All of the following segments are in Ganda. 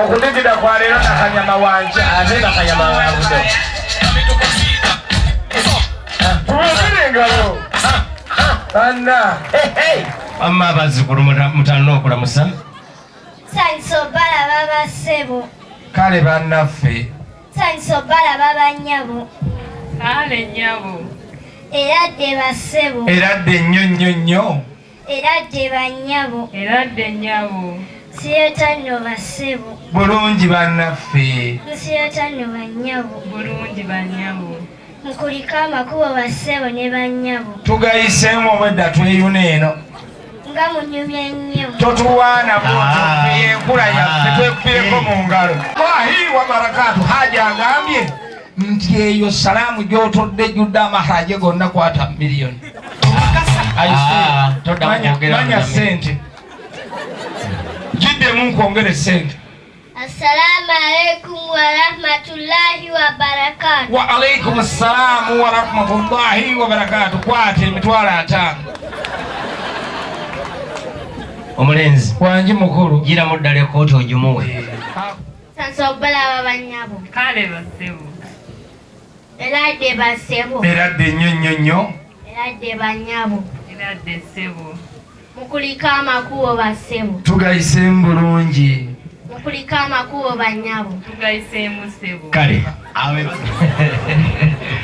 okudigida kwa leero nakanyama wanje ate nakanyama wange engalo anna amma abazzukulu mutalina okulamusa Sanyisa obalaba bassebo. kale bannaffe Sanyisa obalaba bannyabo. Kale nnyabo. Era dde bassebo. era dde nnyo nnyo nnyo Era dde bannyabo. Era dde nnyabo. Siyota nno bassebo. bulungi bannaffe Nsiyota nno bannyabo. Bulungi bannyabo. Nkuliko amakubo bassebo ne bannyabo. tugayiseemu obwedda tweyuna eno Nga munyumya nnyo. totuwaana bwotuffe enkula yaffe twekubireko mu ngalo wahi wa barakatu haja agambye nti eyo salaamu gy'otodde jjudde amaharaje gonna kwata miliyoni manya sente jiddemu nkwongere sente. Assalamu alaikum wa rahmatullahi wa barakatuh. Wa alaikum assalamu wa rahmatullahi wa barakatuh. Kwate emitwalo 5 omulenzi wanji mukulu gira muddala ekooti ogimuwe Sanyisa obalaba bannyabo. Kale bassebo. Era dde bassebo. era dde nnyo nnyo nnyo Era dde bannyabo. Era dde ssebo. Mukuliko amakubo bassebo. tugayiseemu bulungi Mukuliko amakubo bannyabo. Tugayiseemu ssebo. kale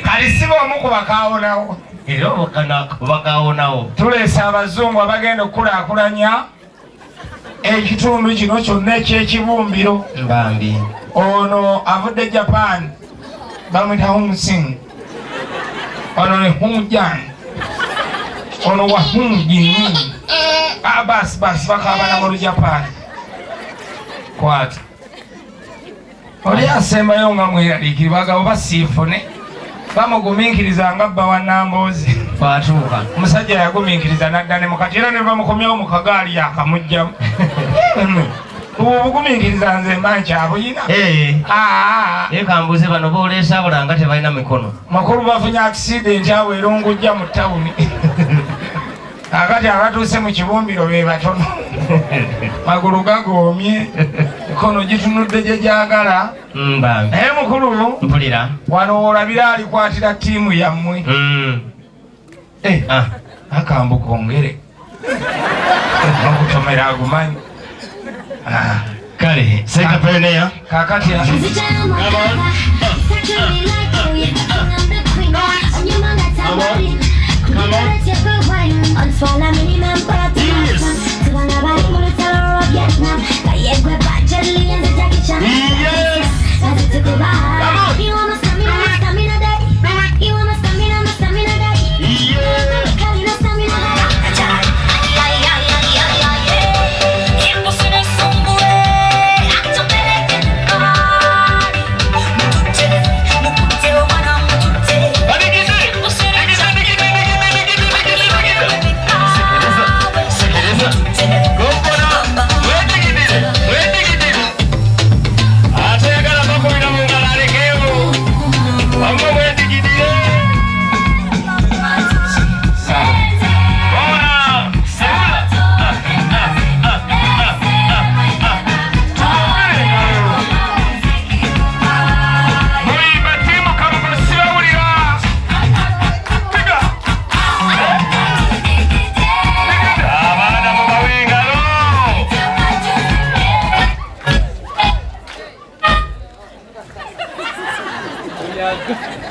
kali siba omu ku bakaawonawo era obakaawonawo tuleese abazungu abagenda okukulaakulanya ekitundu kino kyonna ekyekibumbiro. mbambi ono avudde Japan bamwita Humusing, ono ne Humujan, ono wa Humujini. Basi bakabana mu Japan. Kwata oli asembayo nga mweraliikiri bagabo basiifune bamugumiikiriza nga bba wa Namboozi twatuuka omusajja yagumiikiriza nadda ne mukati era ne bamukomyewo mu kagaali yakamugjamu obugumiikiriza nze mba nkyabuyina kambuuze bano booleesa abula nga tebalina mikono makulu bafunye akisidenti awo erungujja mu tawuni akati abatuuse mu kibumbiro be batono magulu gagoomye mikono gitunudde gye gyagala. Naye mukulu mpulira wano olabira alikwatira ttiimu yammwe akambuka ongere nokutomera agumanyi kale sekapeneya kakati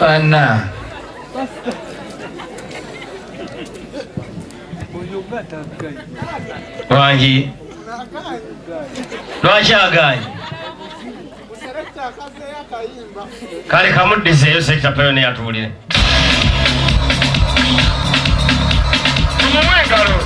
Anna lwangi lwaki agaanyi kale kamuddiseeyo sekita peyone yatuulire tumuwe engalo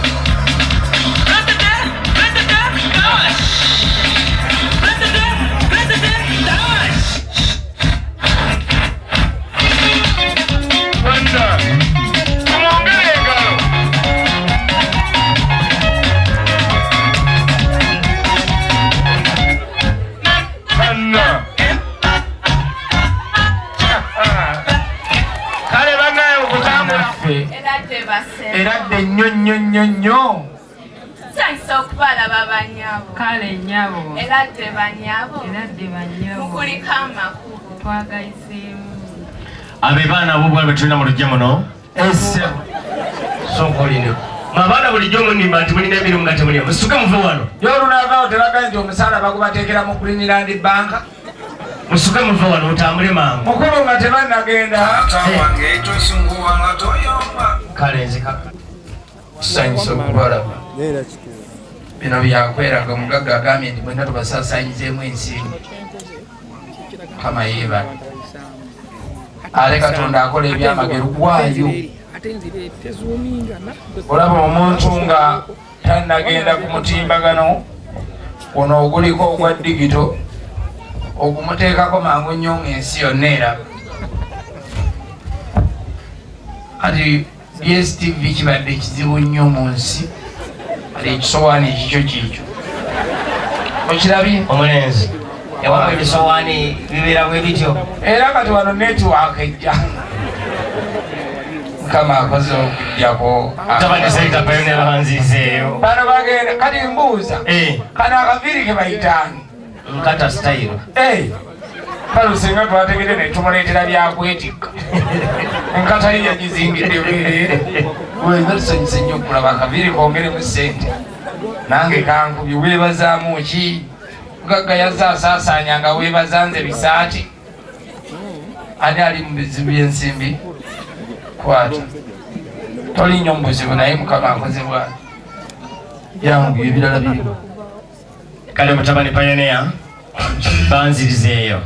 era dde nnyo nnyo nnyo nnyo Mwetuse okubalaba banyabo. Kale nnyabo. Era dde banyabo. Mukuliko amakubo. Twagayiseemu. Abe baana ab'obuwala be tulina mu luggya muno. Essebo. Sonkolino. Abaana bulijjo munimba nti mulina emirimu nga temulina. Musituke muve wano. Y'olunaavaawo tebagaye nti omusaala bagubateekera mu Greenland Bank. Musituke muve wano otambule mangu. Mukulu nga tebannagenda. Wange tosunguwa nga toyomba. Kale nzika. Tusanyusa okubalaba. Bino byakweraga omugagga agambye nti mwenna tubasaasaanyizeemu ensimbi. Kama yeeba. Ale Katonda akola ebyamagero gwaayo. Olaba omuntu nga tannagenda ku mutimbagano ono oguliko ogwa digito ogumuteekako mangu nnyo ng'ensi yonna eraba. Kati DSTV kibadde kizibu nnyo mu nsi. Kati ekisowaani ekikyo kiikyo okirabye Omulenzi ewamu ebisowaani bibeera bwe bityo. era kati wano netiwaaka ejja. Mukama akoze okujjako. Tabadde Seita Payoniya babanzizeeyo. Bano bagenda kati mbuuza kano akaviiri ke bayitaani Nkata style. kale singa twategere ne tumuleetera byakwetikka. Enkata ye yagizingidde bwereere. Wenza tusanyuse nnyo okulaba akaviiri kongeremu ssente. Nange kankubye weebazaamu ki? Mugagga yazze asaasaanya nga weebaza nze bisaati. Ani ali mu bizibu by'ensimbi? Kwata. Toli nnyo mu buzibu naye Mukama akoze bw'ati. Yangu ebirala birimu. Kale mutabani Payoniya banzirizeeyo.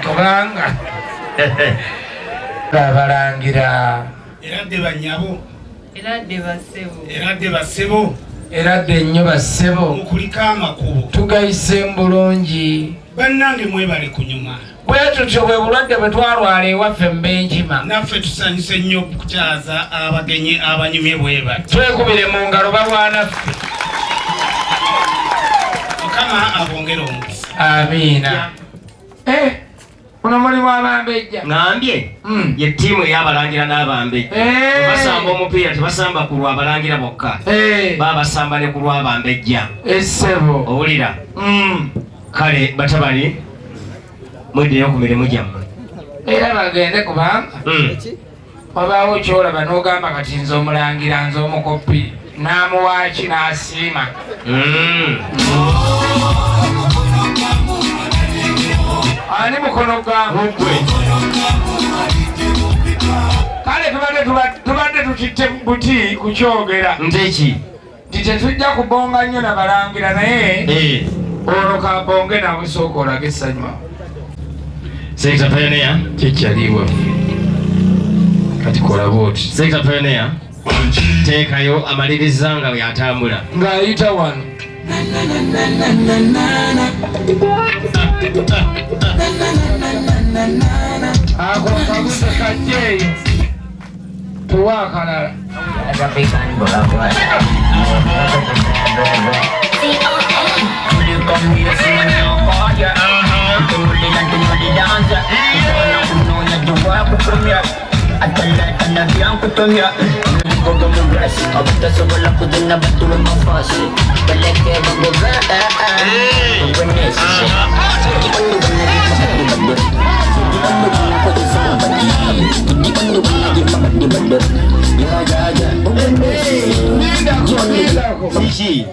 Kubanga babalangira era dde banyabo Era dde bassebo. era dde bassebo era dde nnyo bassebo mukuliko amakubo tugayise bulungi. bannange mwebale kunyuma Bwe tutyo bwe bulwadde bwe twalwala ewaffe mu Benjima. naffe tusanyuse nnyo okukyaza abagenyi abanyumye bwebati. Twekubire mu ngalo balwanaffe. Mukama abongere omukisa. Amiina. Uno mulimu abambejja. Ngambye ye ttiimu ey'abalangira n'abambejja. Basamba omupiira tebasamba ku lw'abalangira bokka. Baabasamba ne ku lw'abambejja. Essebo. Owulira? Kale batabani mweddeyo ku mirimu gyammwe. Era bagende kubanga wabaawo kyolaba n'ogamba kati nze omulangira nze omukoppi n'amuwaaki n'asiima. Ani mukono gwange kale tubadde tukitte buti kukyogera Nteki nti tetujja kubonga nnyo nabalangira naye olwo kabonge nawe sooka olaga essanyu. Seita Payoniya Kyekyaliwo kati kola booti. Seita Payoniya teekayo amaliriza nga yatambula ng'ayita wano. Ako kabuze kajjeeyo tuwa akalala. Nenda ko. Kiki?